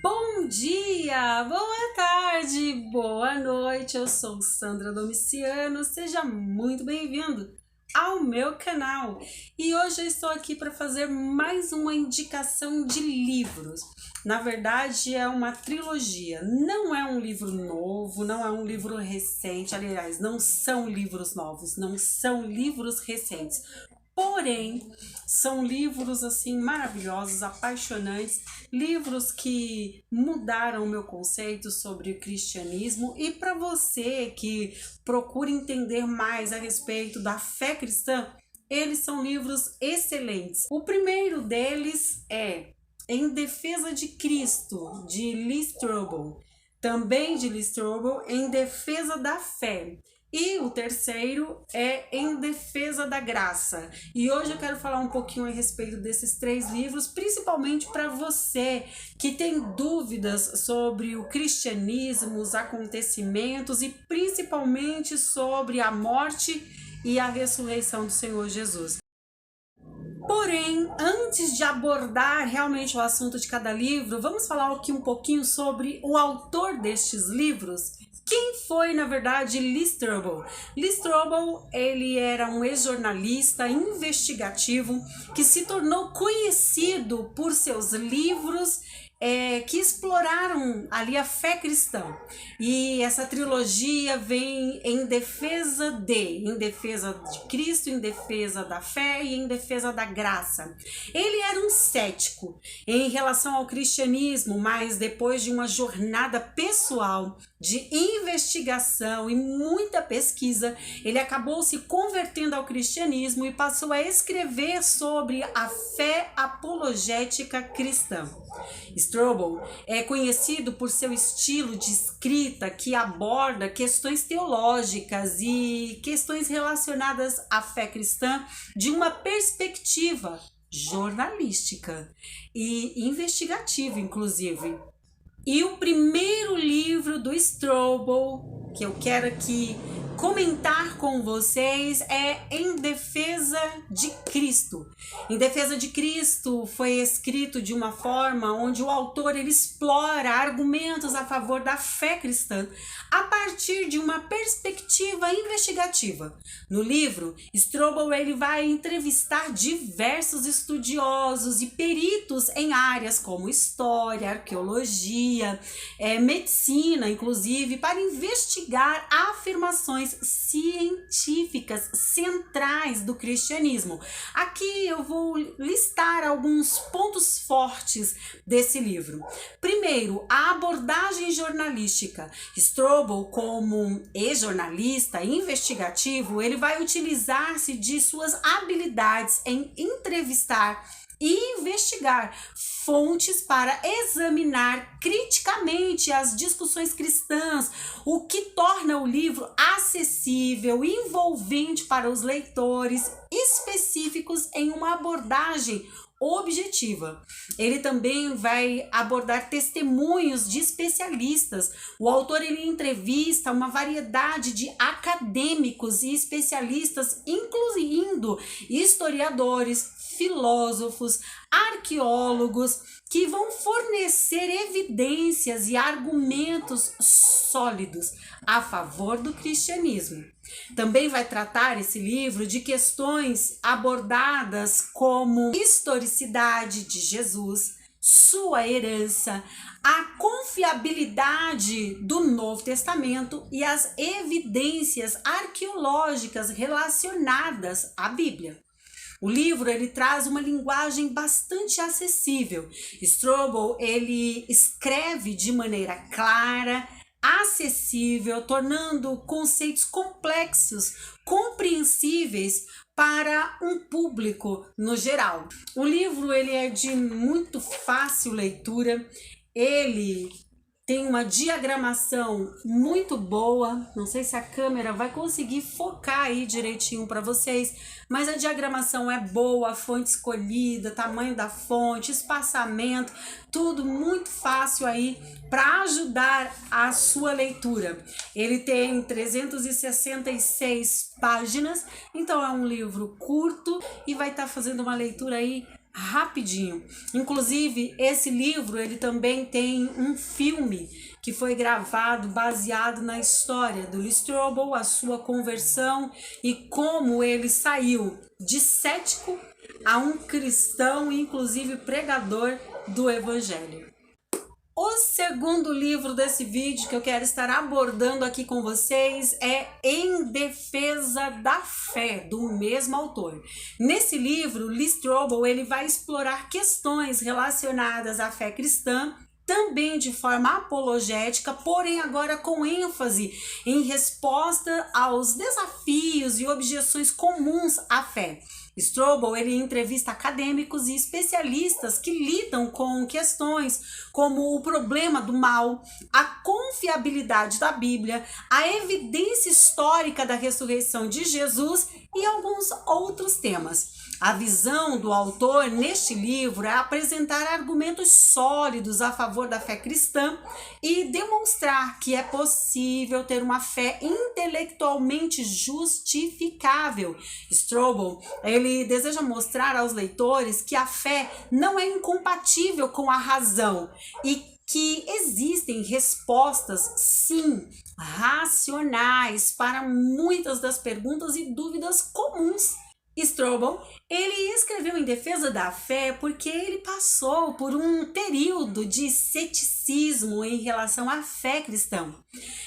Bom dia, boa tarde, boa noite. Eu sou Sandra Domiciano. Seja muito bem-vindo ao meu canal. E hoje eu estou aqui para fazer mais uma indicação de livros. Na verdade, é uma trilogia. Não é um livro novo, não é um livro recente. Aliás, não são livros novos, não são livros recentes. Porém, são livros assim maravilhosos, apaixonantes, livros que mudaram o meu conceito sobre o cristianismo. E para você que procura entender mais a respeito da fé cristã, eles são livros excelentes. O primeiro deles é Em Defesa de Cristo, de Lee Strobel. Também de Lee Strobel, Em Defesa da Fé. E o terceiro é Em Defesa da Graça. E hoje eu quero falar um pouquinho a respeito desses três livros, principalmente para você que tem dúvidas sobre o cristianismo, os acontecimentos e principalmente sobre a morte e a ressurreição do Senhor Jesus. Porém, antes de abordar realmente o assunto de cada livro, vamos falar aqui um pouquinho sobre o autor destes livros. Quem foi, na verdade, Lee Strobel? Lee Strobel, ele era um ex-jornalista investigativo que se tornou conhecido por seus livros que exploraram ali a fé cristã. E essa trilogia vem em defesa de Cristo, em defesa da fé e em defesa da graça. Ele era um cético em relação ao cristianismo, mas depois de uma jornada pessoal de investigação e muita pesquisa, ele acabou se convertendo ao cristianismo e passou a escrever sobre a fé apologética cristã. Strobel é conhecido por seu estilo de escrita que aborda questões teológicas e questões relacionadas à fé cristã de uma perspectiva jornalística e investigativa, inclusive. E o primeiro livro do Strobel que eu quero aqui comentar com vocês é Em Defesa de Cristo. Em Defesa de Cristo foi escrito de uma forma onde o autor ele explora argumentos a favor da fé cristã a partir de uma perspectiva investigativa. No livro, Strobel ele vai entrevistar diversos estudiosos e peritos em áreas como história, arqueologia, medicina, inclusive, para investigar afirmações científicas centrais do cristianismo. Aqui eu vou listar alguns pontos fortes desse livro. Primeiro, a abordagem jornalística. Strobel, como ex-jornalista investigativo, ele vai utilizar-se de suas habilidades em entrevistar e investigar fontes para examinar criticamente as discussões cristãs, o que torna o livro acessível e envolvente para os leitores específicos em uma abordagem objetiva. Ele também vai abordar testemunhos de especialistas. O autor ele entrevista uma variedade de acadêmicos e especialistas, incluindo historiadores, filósofos, arqueólogos, que vão fornecer evidências e argumentos sólidos a favor do cristianismo. Também vai tratar esse livro de questões abordadas como historicidade de Jesus, sua herança, a confiabilidade do Novo Testamento e as evidências arqueológicas relacionadas à Bíblia. O livro ele traz uma linguagem bastante acessível. Strobel ele escreve de maneira clara, acessível, tornando conceitos complexos compreensíveis para um público no geral. O livro ele é de muito fácil leitura, ele tem uma diagramação muito boa, não sei se a câmera vai conseguir focar aí direitinho para vocês, mas a diagramação é boa, a fonte escolhida, tamanho da fonte, espaçamento, tudo muito fácil aí para ajudar a sua leitura. Ele tem 366 páginas, então é um livro curto e vai estar fazendo uma leitura aí rapidinho. Inclusive, esse livro ele também tem um filme que foi gravado baseado na história do Lee Strobel, a sua conversão e como ele saiu de cético a um cristão, inclusive pregador do evangelho. O segundo livro desse vídeo que eu quero estar abordando aqui com vocês é Em Defesa da Fé, do mesmo autor. Nesse livro, Lee Strobel ele vai explorar questões relacionadas à fé cristã, também de forma apologética, porém agora com ênfase em resposta aos desafios e objeções comuns à fé. Strobel ele entrevista acadêmicos e especialistas que lidam com questões como o problema do mal, a confiabilidade da Bíblia, a evidência histórica da ressurreição de Jesus e alguns outros temas. A visão do autor neste livro é apresentar argumentos sólidos a favor da fé cristã e demonstrar que é possível ter uma fé intelectualmente justificável. Strobel, ele deseja mostrar aos leitores que a fé não é incompatível com a razão e que existem respostas, sim, racionais para muitas das perguntas e dúvidas comuns. Strobel, ele escreveu em defesa da fé porque ele passou por um período de ceticismo em relação à fé cristã.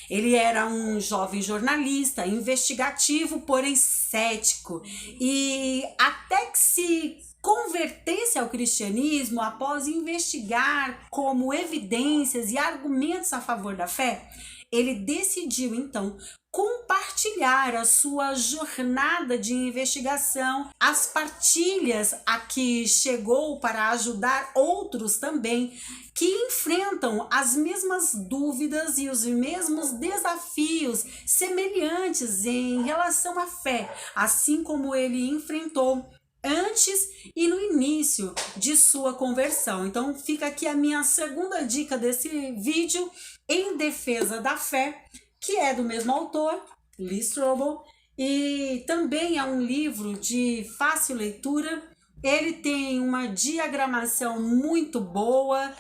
Ele era um jovem jornalista, investigativo, porém cético, e até que se convertesse ao cristianismo após investigar como evidências e argumentos a favor da fé, ele decidiu então compartilhar a sua jornada de investigação, as partilhas a que chegou para ajudar outros também que enfrentam as mesmas dúvidas e os mesmos desafios semelhantes em relação à fé, assim como ele enfrentou antes e no início de sua conversão. Então fica aqui a minha segunda dica desse vídeo, Em Defesa da Fé, que é do mesmo autor, Lee Strobel, e também é um livro de fácil leitura. Ele tem uma diagramação muito boa,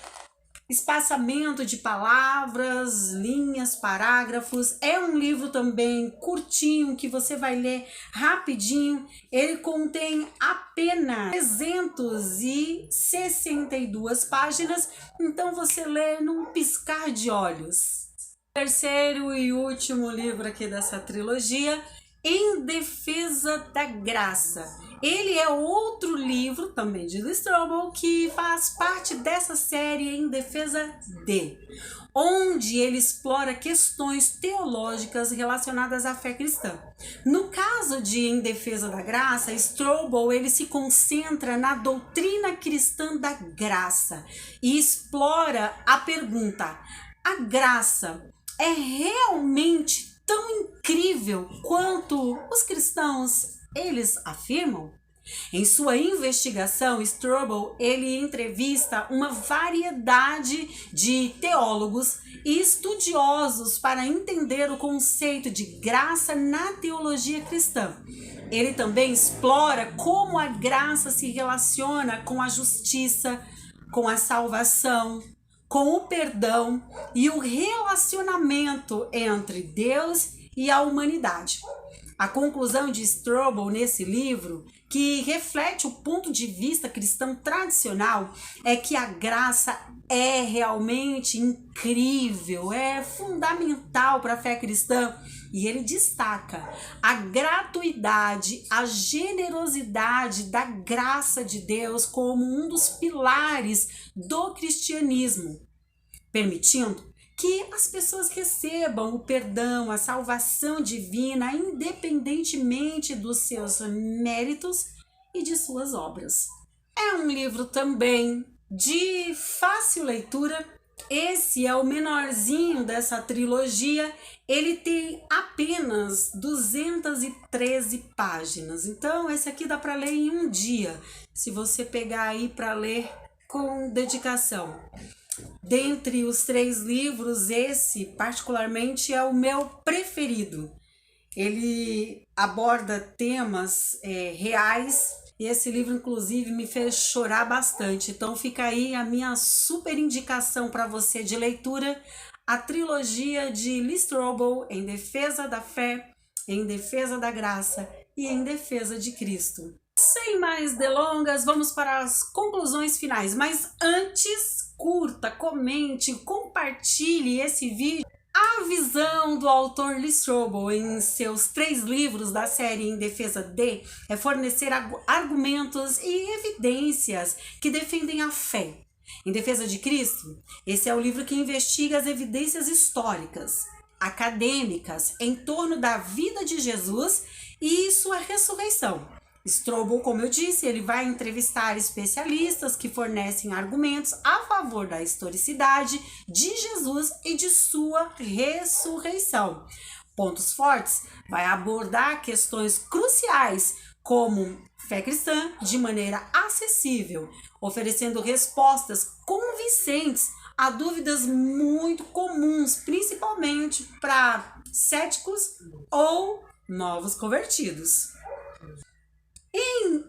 espaçamento de palavras, linhas, parágrafos. É um livro também curtinho que você vai ler rapidinho. Ele contém apenas 362 páginas, então você lê num piscar de olhos. Terceiro e último livro aqui dessa trilogia, Em Defesa da Graça. Ele é outro livro, também de Lee Strobel, que faz parte dessa série Em Defesa de, onde ele explora questões teológicas relacionadas à fé cristã. No caso de Em Defesa da Graça, Strobel ele se concentra na doutrina cristã da graça e explora a pergunta: a graça é realmente tão incrível quanto os cristãos eles afirmam? Em sua investigação, Strobel ele entrevista uma variedade de teólogos e estudiosos para entender o conceito de graça na teologia cristã. Ele também explora como a graça se relaciona com a justiça, com a salvação, com o perdão e o relacionamento entre Deus e a humanidade. A conclusão de Strobel nesse livro, que reflete o ponto de vista cristão tradicional, é que a graça é realmente incrível, é fundamental para a fé cristã, e ele destaca a gratuidade, a generosidade da graça de Deus como um dos pilares do cristianismo, permitindo que as pessoas recebam o perdão, a salvação divina, independentemente dos seus méritos e de suas obras. É um livro também de fácil leitura. Esse é o menorzinho dessa trilogia. Ele tem apenas 213 páginas. Então, esse aqui dá para ler em um dia, se você pegar aí para ler com dedicação. Dentre os 3 livros, esse particularmente é o meu preferido. Ele aborda temas reais E esse livro, inclusive, me fez chorar bastante. Então fica aí a minha super indicação para você de leitura, a trilogia de Lee Strobel, Em Defesa da Fé, Em Defesa da Graça e Em Defesa de Cristo. Sem mais delongas, vamos para as conclusões finais. Mas antes, curta, comente, compartilhe esse vídeo. A visão do autor Lee Strobel em seus 3 livros da série Em Defesa de é fornecer argumentos e evidências que defendem a fé. Em Defesa de Cristo, esse é o livro que investiga as evidências históricas, acadêmicas em torno da vida de Jesus e sua ressurreição. Strobel, como eu disse, ele vai entrevistar especialistas que fornecem argumentos a favor da historicidade de Jesus e de sua ressurreição. Pontos fortes, vai abordar questões cruciais como fé cristã de maneira acessível, oferecendo respostas convincentes a dúvidas muito comuns, principalmente para céticos ou novos convertidos.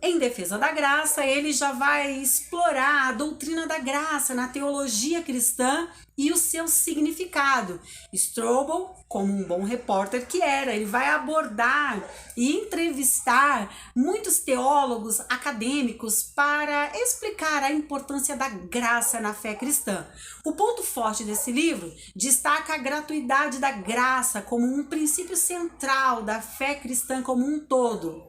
Em Defesa da Graça, ele já vai explorar a doutrina da graça na teologia cristã e o seu significado. Strobel, como um bom repórter que era, ele vai abordar e entrevistar muitos teólogos acadêmicos para explicar a importância da graça na fé cristã. O ponto forte desse livro destaca a gratuidade da graça como um princípio central da fé cristã como um todo.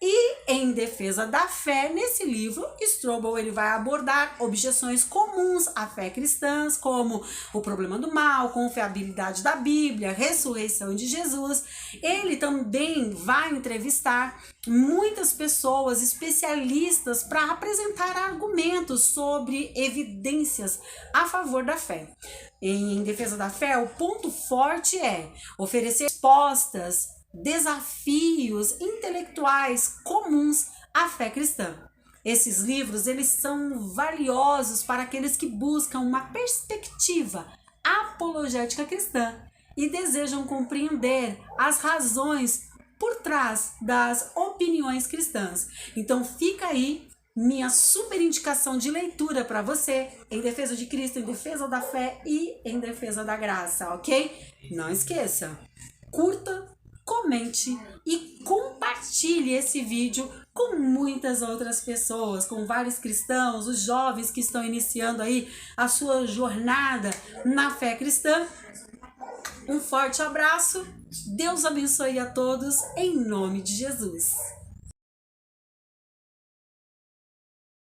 E em Defesa da Fé, nesse livro, Strobel ele vai abordar objeções comuns à fé cristã, como o problema do mal, confiabilidade da Bíblia, ressurreição de Jesus. Ele também vai entrevistar muitas pessoas especialistas para apresentar argumentos sobre evidências a favor da fé. Em Defesa da Fé, o ponto forte é oferecer respostas, desafios intelectuais comuns à fé cristã. Esses livros, eles são valiosos para aqueles que buscam uma perspectiva apologética cristã e desejam compreender as razões por trás das opiniões cristãs. Então fica aí minha super indicação de leitura para você, Em Defesa de Cristo, Em Defesa da Fé e Em Defesa da Graça, ok? Não esqueça, curta, comente e compartilhe esse vídeo com muitas outras pessoas, com vários cristãos, os jovens que estão iniciando aí a sua jornada na fé cristã. Um forte abraço, Deus abençoe a todos, em nome de Jesus.